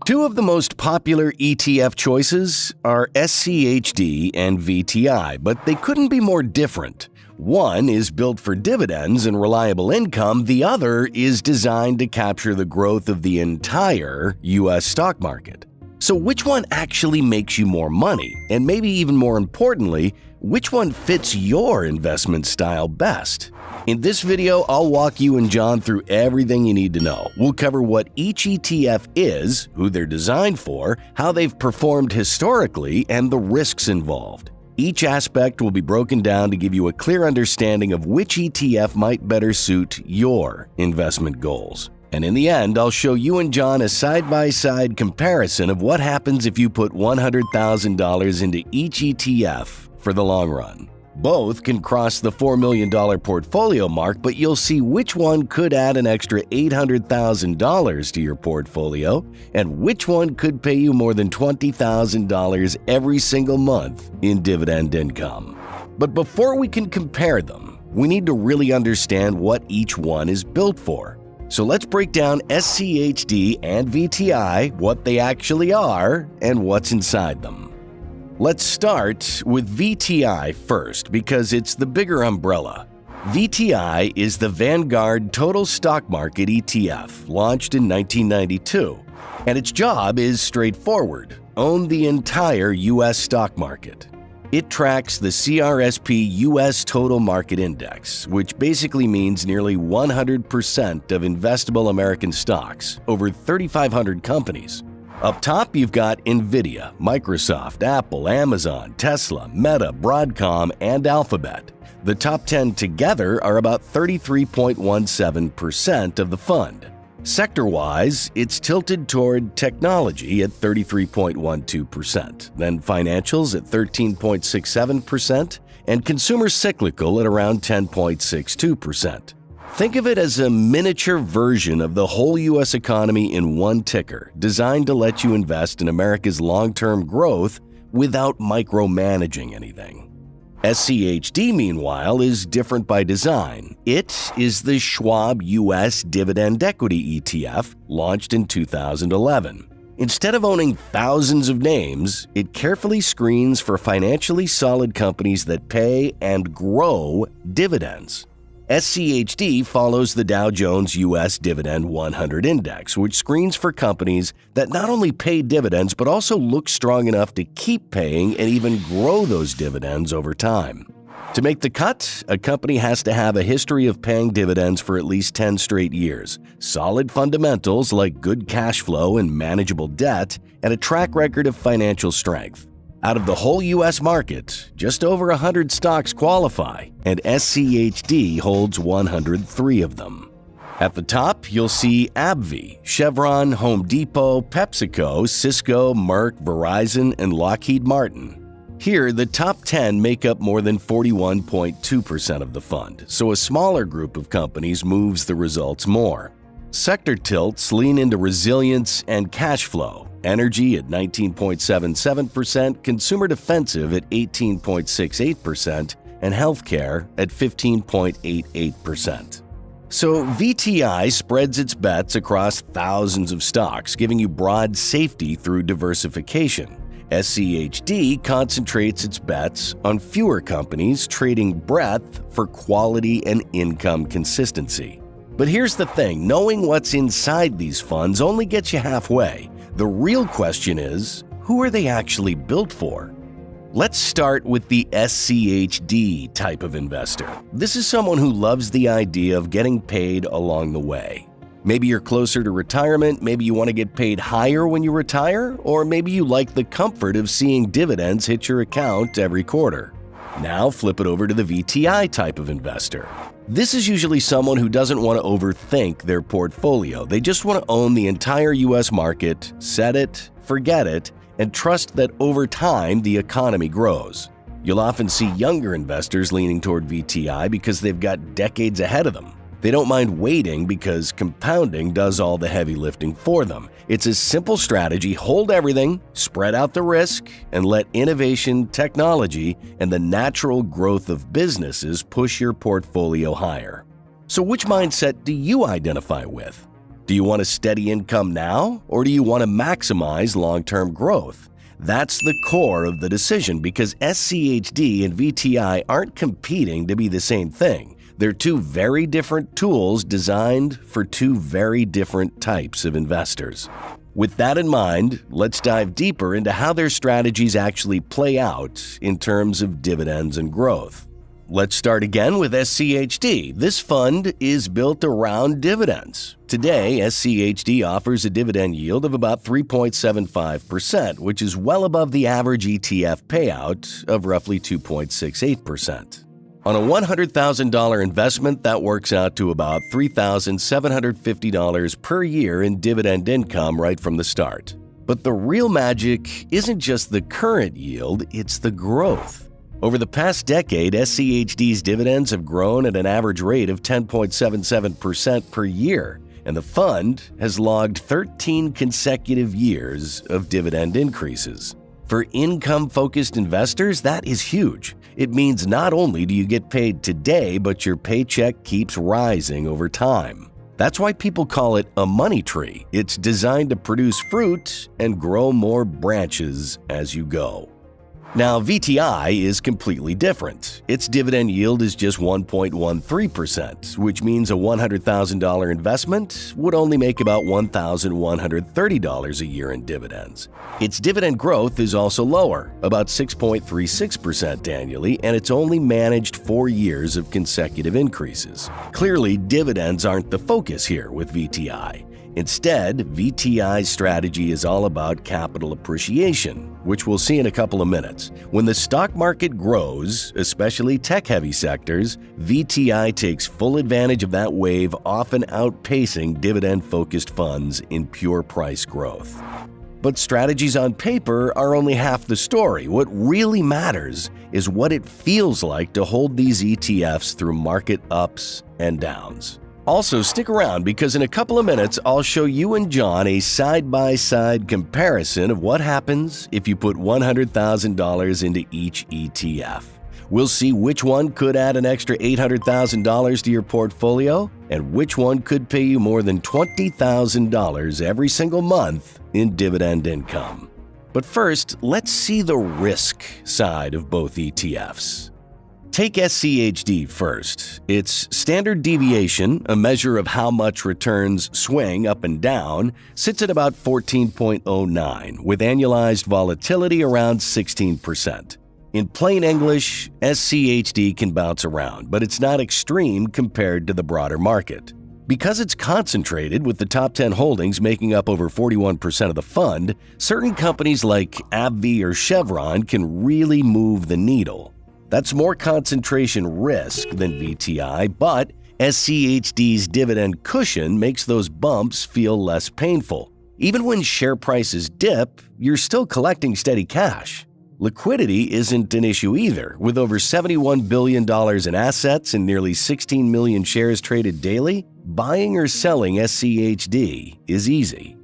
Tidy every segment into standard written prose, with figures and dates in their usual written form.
Two of the most popular ETF choices are SCHD and VTI, but they couldn't be more different. One is built for dividends and reliable income, the other is designed to capture the growth of the entire U.S. stock market. So which one actually makes you more money? And maybe even more importantly, which one fits your investment style best? In this video, I'll walk you and John through everything you need to know. We'll cover what each ETF is, who they're designed for, how they've performed historically, and the risks involved. Each aspect will be broken down to give you a clear understanding of which ETF might better suit your investment goals. And in the end, I'll show you and John a side-by-side comparison of what happens if you put $100,000 into each ETF for the long run. Both can cross the $4 million portfolio mark, but you'll see which one could add an extra $800,000 to your portfolio and which one could pay you more than $20,000 every single month in dividend income. But before we can compare them, we need to really understand what each one is built for. So let's break down SCHD and VTI, what they actually are, and what's inside them. Let's start with VTI first because it's the bigger umbrella. VTI is the Vanguard Total Stock Market ETF, launched in 1992, and its job is straightforward: own the entire U.S. stock market. It tracks the CRSP U.S. Total Market Index, which basically means nearly 100% of investable American stocks, over 3,500 companies. Up top, you've got NVIDIA, Microsoft, Apple, Amazon, Tesla, Meta, Broadcom, and Alphabet. The top 10 together are about 33.17% of the fund. Sector-wise, it's tilted toward technology at 33.12%, then financials at 13.67%, and consumer cyclical at around 10.62%. Think of it as a miniature version of the whole U.S. economy in one ticker, designed to let you invest in America's long-term growth without micromanaging anything. SCHD, meanwhile, is different by design. It is the Schwab U.S. Dividend Equity ETF, launched in 2011. Instead of owning thousands of names, it carefully screens for financially solid companies that pay and grow dividends. SCHD follows the Dow Jones U.S. Dividend 100 Index, which screens for companies that not only pay dividends but also look strong enough to keep paying and even grow those dividends over time. To make the cut, a company has to have a history of paying dividends for at least 10 straight years, solid fundamentals like good cash flow and manageable debt, and a track record of financial strength. Out of the whole U.S. market, just over 100 stocks qualify, and SCHD holds 103 of them. At the top, you'll see AbbVie, Chevron, Home Depot, PepsiCo, Cisco, Merck, Verizon, and Lockheed Martin. Here, the top 10 make up more than 41.2% of the fund, so a smaller group of companies moves the results more. Sector tilts lean into resilience and cash flow. Energy at 19.77%, consumer defensive at 18.68%, and healthcare at 15.88%. So VTI spreads its bets across thousands of stocks, giving you broad safety through diversification. SCHD concentrates its bets on fewer companies, trading breadth for quality and income consistency. But here's the thing, knowing what's inside these funds only gets you halfway. The real question is, who are they actually built for? Let's start with the SCHD type of investor. This is someone who loves the idea of getting paid along the way. Maybe you're closer to retirement, maybe you want to get paid higher when you retire, or maybe you like the comfort of seeing dividends hit your account every quarter. Now flip it over to the VTI type of investor. This is usually someone who doesn't want to overthink their portfolio. They just want to own the entire U.S. market, set it, forget it, and trust that over time the economy grows. You'll often see younger investors leaning toward VTI because they've got decades ahead of them. They don't mind waiting because compounding does all the heavy lifting for them. It's a simple strategy: hold everything, spread out the risk, and let innovation, technology, and the natural growth of businesses push your portfolio higher. So which mindset do you identify with? Do you want a steady income now, or do you want to maximize long-term growth? That's the core of the decision because SCHD and VTI aren't competing to be the same thing. They're two very different tools designed for two very different types of investors. With that in mind, let's dive deeper into how their strategies actually play out in terms of dividends and growth. Let's start again with SCHD. This fund is built around dividends. Today, SCHD offers a dividend yield of about 3.75%, which is well above the average ETF payout of roughly 2.68%. On a $100,000 investment, that works out to about $3,750 per year in dividend income right from the start. But the real magic isn't just the current yield, it's the growth. Over the past decade, SCHD's dividends have grown at an average rate of 10.77% per year, and the fund has logged 13 consecutive years of dividend increases. For income-focused investors, that is huge. It means not only do you get paid today, but your paycheck keeps rising over time. That's why people call it a money tree. It's designed to produce fruit and grow more branches as you go. Now, VTI is completely different. Its dividend yield is just 1.13%, which means a $100,000 investment would only make about $1,130 a year in dividends. Its dividend growth is also lower, about 6.36% annually, and it's only managed 4 years of consecutive increases. Clearly, dividends aren't the focus here with VTI. Instead, VTI's strategy is all about capital appreciation, which we'll see in a couple of minutes. When the stock market grows, especially tech-heavy sectors, VTI takes full advantage of that wave, often outpacing dividend-focused funds in pure price growth. But strategies on paper are only half the story. What really matters is what it feels like to hold these ETFs through market ups and downs. Also, stick around because in a couple of minutes, I'll show you and John a side-by-side comparison of what happens if you put $100,000 into each ETF. We'll see which one could add an extra $800,000 to your portfolio and which one could pay you more than $20,000 every single month in dividend income. But first, let's see the risk side of both ETFs. Take SCHD first. Its standard deviation, a measure of how much returns swing up and down, sits at about 14.09, with annualized volatility around 16%. In plain English, SCHD can bounce around, but it's not extreme compared to the broader market. Because it's concentrated with the top 10 holdings making up over 41% of the fund, certain companies like AbbVie or Chevron can really move the needle. That's more concentration risk than VTI, but SCHD's dividend cushion makes those bumps feel less painful. Even when share prices dip, you're still collecting steady cash. Liquidity isn't an issue either. With over $71 billion in assets and nearly 16 million shares traded daily, buying or selling SCHD is easy.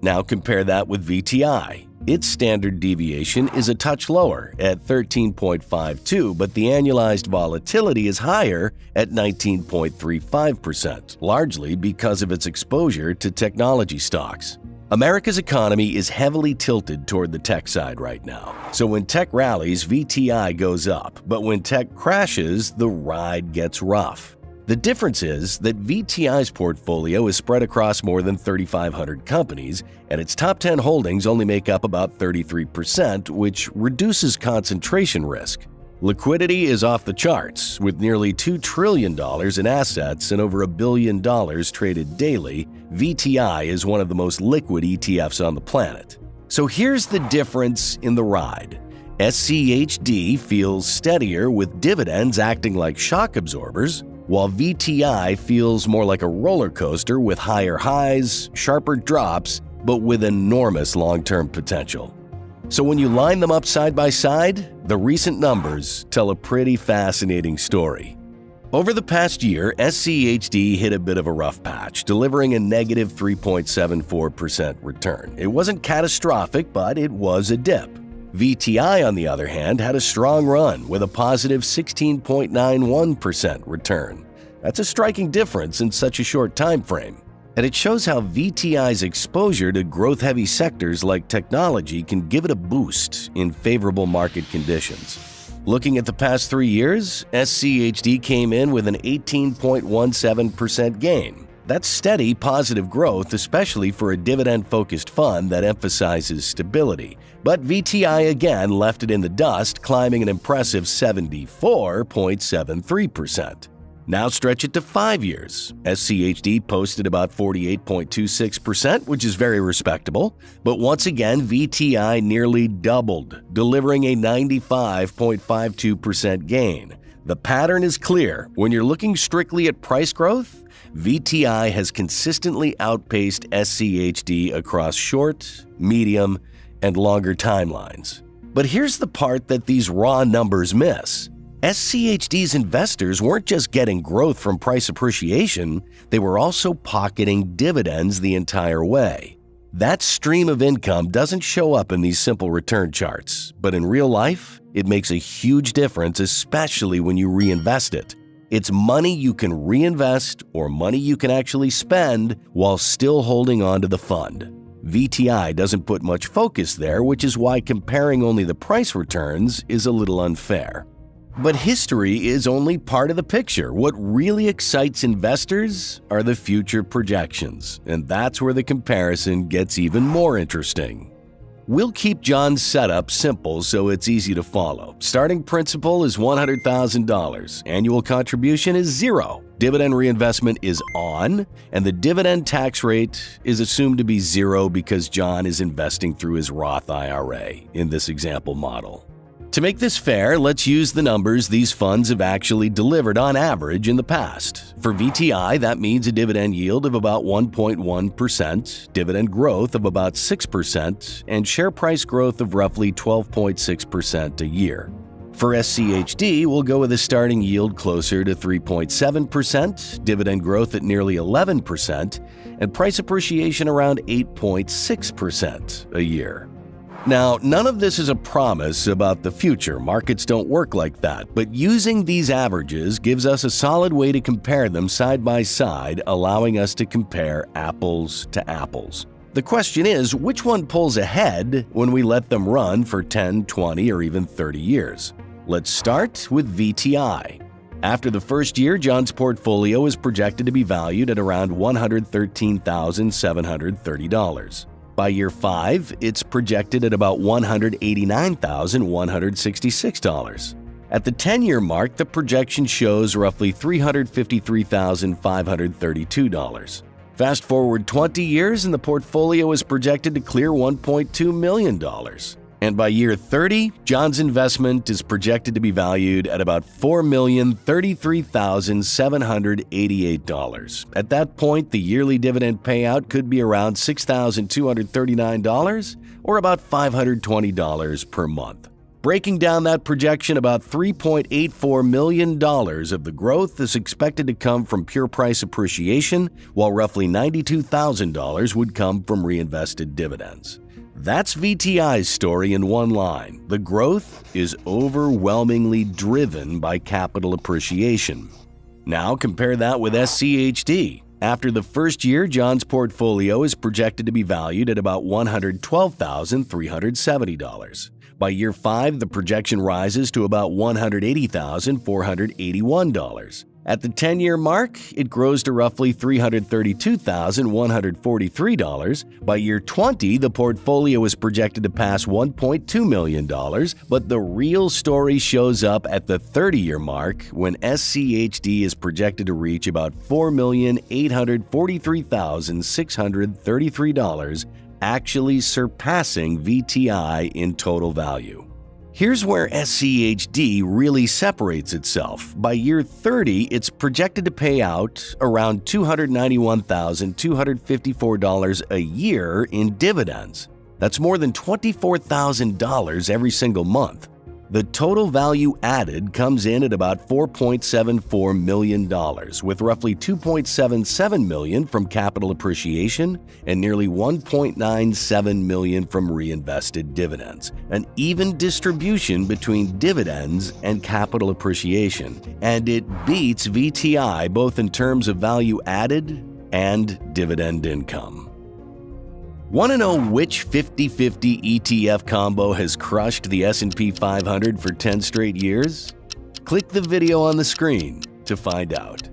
Now compare that with VTI. Its standard deviation is a touch lower at 13.52, but the annualized volatility is higher at 19.35%, largely because of its exposure to technology stocks. America's economy is heavily tilted toward the tech side right now. So when tech rallies, VTI goes up, but when tech crashes, the ride gets rough. The difference is that VTI's portfolio is spread across more than 3,500 companies, and its top 10 holdings only make up about 33%, which reduces concentration risk. Liquidity is off the charts, with nearly $2 trillion in assets and over $1 billion traded daily. VTI is one of the most liquid ETFs on the planet. So here's the difference in the ride. SCHD feels steadier with dividends acting like shock absorbers, while VTI feels more like a roller coaster with higher highs, sharper drops, but with enormous long-term potential. So when you line them up side by side, the recent numbers tell a pretty fascinating story. Over the past year, SCHD hit a bit of a rough patch, delivering a negative 3.74% return. It wasn't catastrophic, but it was a dip. VTI, on the other hand, had a strong run with a positive 16.91% return. That's a striking difference in such a short time frame. And it shows how VTI's exposure to growth-heavy sectors like technology can give it a boost in favorable market conditions. Looking at the past 3 years, SCHD came in with an 18.17% gain. That's steady, positive growth, especially for a dividend-focused fund that emphasizes stability. But VTI again left it in the dust, climbing an impressive 74.73%. Now stretch it to 5 years. SCHD posted about 48.26%, which is very respectable. But once again, VTI nearly doubled, delivering a 95.52% gain. The pattern is clear. When you're looking strictly at price growth, VTI has consistently outpaced SCHD across short, medium, and longer timelines. But here's the part that these raw numbers miss. SCHD's investors weren't just getting growth from price appreciation, they were also pocketing dividends the entire way. That stream of income doesn't show up in these simple return charts, but in real life, it makes a huge difference, especially when you reinvest it. It's money you can reinvest or money you can actually spend while still holding on to the fund. VTI doesn't put much focus there, which is why comparing only the price returns is a little unfair. But history is only part of the picture. What really excites investors are the future projections, and that's where the comparison gets even more interesting. We'll keep John's setup simple so it's easy to follow. Starting principal is $100,000. Annual contribution is 0. Dividend reinvestment is on, and the dividend tax rate is assumed to be 0 because John is investing through his Roth IRA in this example model. To make this fair, let's use the numbers these funds have actually delivered on average in the past. For VTI, that means a dividend yield of about 1.1%, dividend growth of about 6%, and share price growth of roughly 12.6% a year. For SCHD, we'll go with a starting yield closer to 3.7%, dividend growth at nearly 11%, and price appreciation around 8.6% a year. Now, none of this is a promise about the future. Markets don't work like that. But using these averages gives us a solid way to compare them side by side, allowing us to compare apples to apples. The question is, which one pulls ahead when we let them run for 10, 20, or even 30 years? Let's start with VTI. After the first year, John's portfolio is projected to be valued at around $113,730. By year 5, it's projected at about $189,166. At the 10-year mark, the projection shows roughly $353,532. Fast forward 20 years and the portfolio is projected to clear $1.2 million. And by year 30, John's investment is projected to be valued at about $4,033,788. At that point, the yearly dividend payout could be around $6,239 or about $520 per month. Breaking down that projection, about $3.84 million of the growth is expected to come from pure price appreciation, while roughly $92,000 would come from reinvested dividends. That's VTI's story in one line. The growth is overwhelmingly driven by capital appreciation. Now compare that with SCHD. After the first year, John's portfolio is projected to be valued at about $112,370. By year 5, the projection rises to about $180,481. At the 10-year mark, it grows to roughly $332,143. By year 20, the portfolio is projected to pass $1.2 million, but the real story shows up at the 30-year mark when SCHD is projected to reach about $4,843,633, actually surpassing VTI in total value. Here's where SCHD really separates itself. By year 30, it's projected to pay out around $291,254 a year in dividends. That's more than $24,000 every single month. The total value added comes in at about $4.74 million, with roughly $2.77 million from capital appreciation and nearly $1.97 million from reinvested dividends. An even distribution between dividends and capital appreciation. And it beats VTI both in terms of value added and dividend income. Want to know which 50/50 ETF combo has crushed the S&P 500 for 10 straight years? Click the video on the screen to find out.